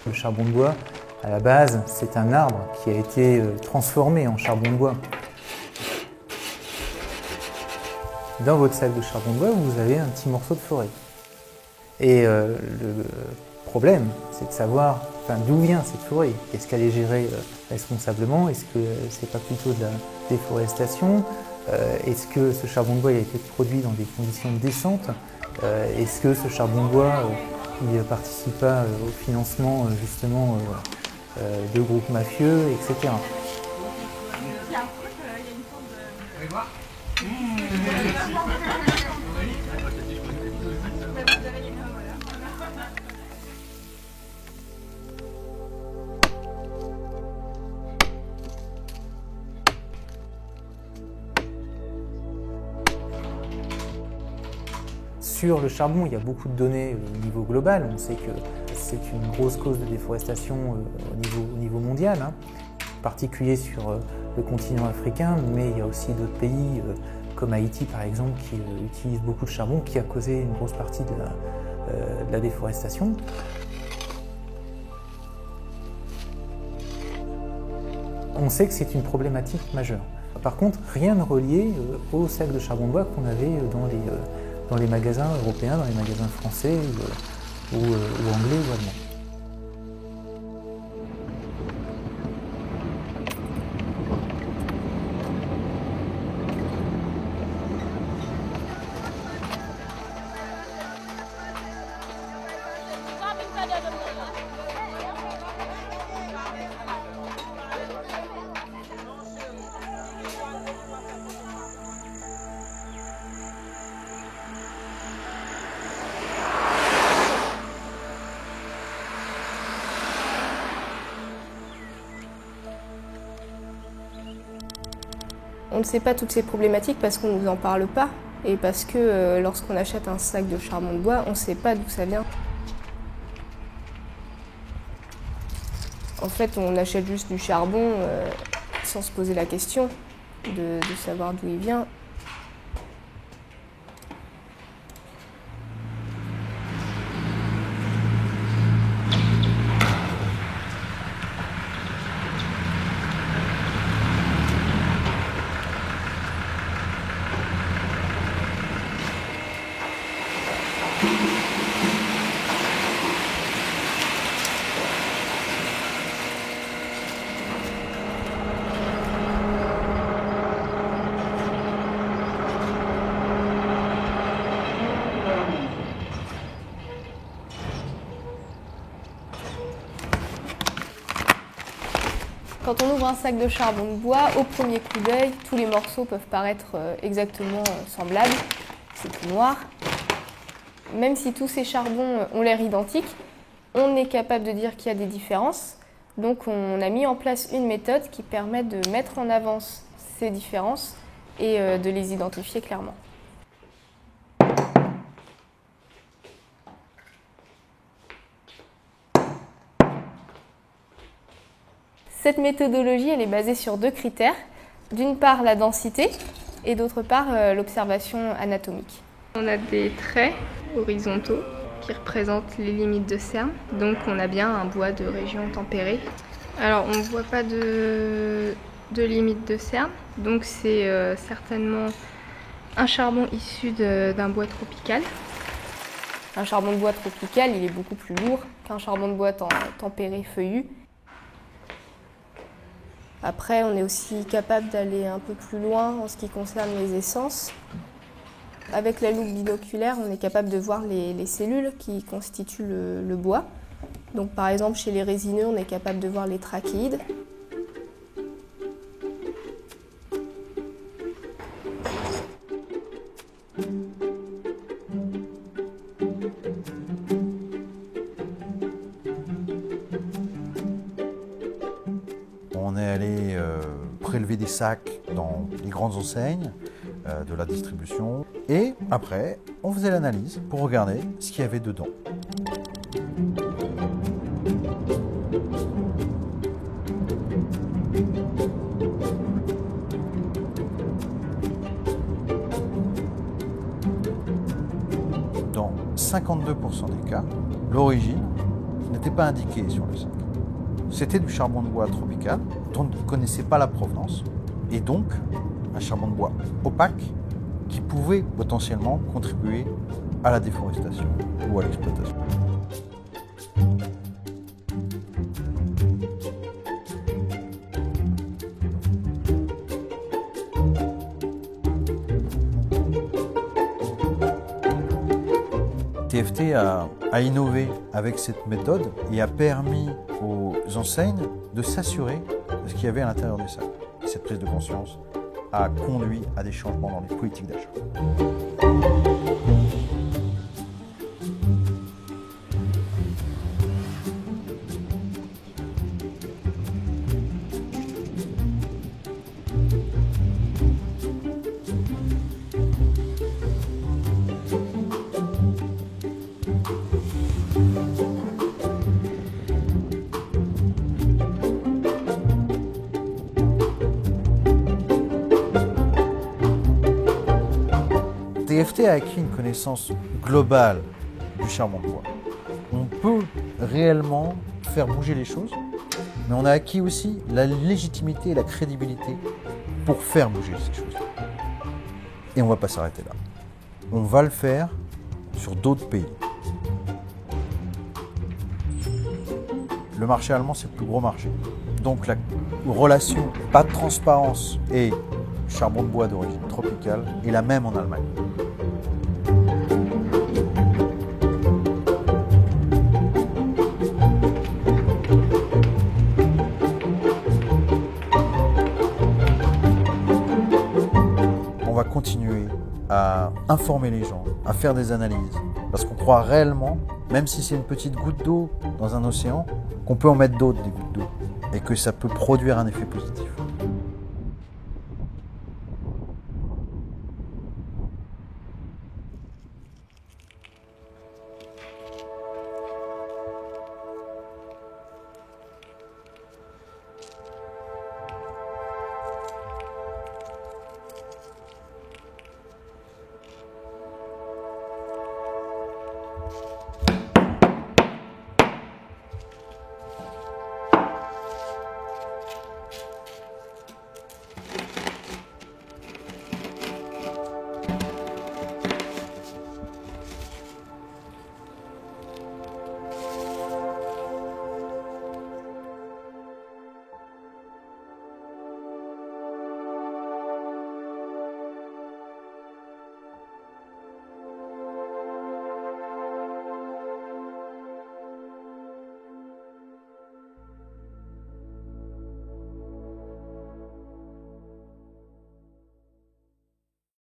Le charbon de bois, à la base, c'est un arbre qui a été transformé en charbon de bois. Dans votre sac de charbon de bois, vous avez un petit morceau de forêt. Et le problème, c'est de savoir d'où vient cette forêt. Est-ce qu'elle est gérée responsablement? Est-ce que c'est pas plutôt de la déforestation? Est-ce que ce charbon de bois a été produit dans des conditions décentes? Est-ce que ce charbon de bois il participe pas au financement justement de groupes mafieux, etc. Sur le charbon, il y a beaucoup de données au niveau global. On sait que c'est une grosse cause de déforestation au niveau mondial, en particulier sur le continent africain, mais il y a aussi d'autres pays, comme Haïti par exemple, qui utilisent beaucoup de charbon, qui a causé une grosse partie de la déforestation. On sait que c'est une problématique majeure. Par contre, rien ne relié au sac de charbon de bois qu'on avait dans les magasins européens, dans les magasins français ou anglais ou allemands. On ne sait pas toutes ces problématiques parce qu'on ne nous en parle pas et parce que lorsqu'on achète un sac de charbon de bois, on ne sait pas d'où ça vient. En fait, on achète juste du charbon sans se poser la question de savoir d'où il vient. Quand on ouvre un sac de charbon de bois, au premier coup d'œil, tous les morceaux peuvent paraître exactement semblables. C'est tout noir. Même si tous ces charbons ont l'air identiques, on est capable de dire qu'il y a des différences. Donc on a mis en place une méthode qui permet de mettre en avant ces différences et de les identifier clairement. Cette méthodologie, elle est basée sur deux critères. D'une part, la densité et d'autre part, l'observation anatomique. On a des traits horizontaux qui représentent les limites de cerne. Donc on a bien un bois de région tempérée. Alors on ne voit pas de limite de cerne. Donc c'est certainement un charbon issu d'un bois tropical. Un charbon de bois tropical, il est beaucoup plus lourd qu'un charbon de bois tempéré feuillu. Après, on est aussi capable d'aller un peu plus loin en ce qui concerne les essences. Avec la loupe binoculaire, on est capable de voir les cellules qui constituent le bois. Donc, par exemple, chez les résineux, on est capable de voir les trachéides. On est allé prélever des sacs dans les grandes enseignes de la distribution et après on faisait l'analyse pour regarder ce qu'il y avait dedans. Dans 52% des cas, l'origine n'était pas indiqué sur le sac. C'était du charbon de bois tropical dont on ne connaissait pas la provenance et donc un charbon de bois opaque qui pouvait potentiellement contribuer à la déforestation ou à l'exploitation. TFT a innové avec cette méthode et a permis aux enseignes de s'assurer de ce qu'il y avait à l'intérieur des sacs. Et cette prise de conscience a conduit à des changements dans les politiques d'achat. TFT a acquis une connaissance globale du charbon de bois. On peut réellement faire bouger les choses, mais on a acquis aussi la légitimité et la crédibilité pour faire bouger ces choses. Et on ne va pas s'arrêter là. On va le faire sur d'autres pays. Le marché allemand, c'est le plus gros marché. Donc la relation pas de transparence et charbon de bois d'origine tropicale est la même en Allemagne. On va continuer à informer les gens, à faire des analyses, parce qu'on croit réellement, même si c'est une petite goutte d'eau dans un océan, qu'on peut en mettre d'autres des gouttes d'eau et que ça peut produire un effet positif.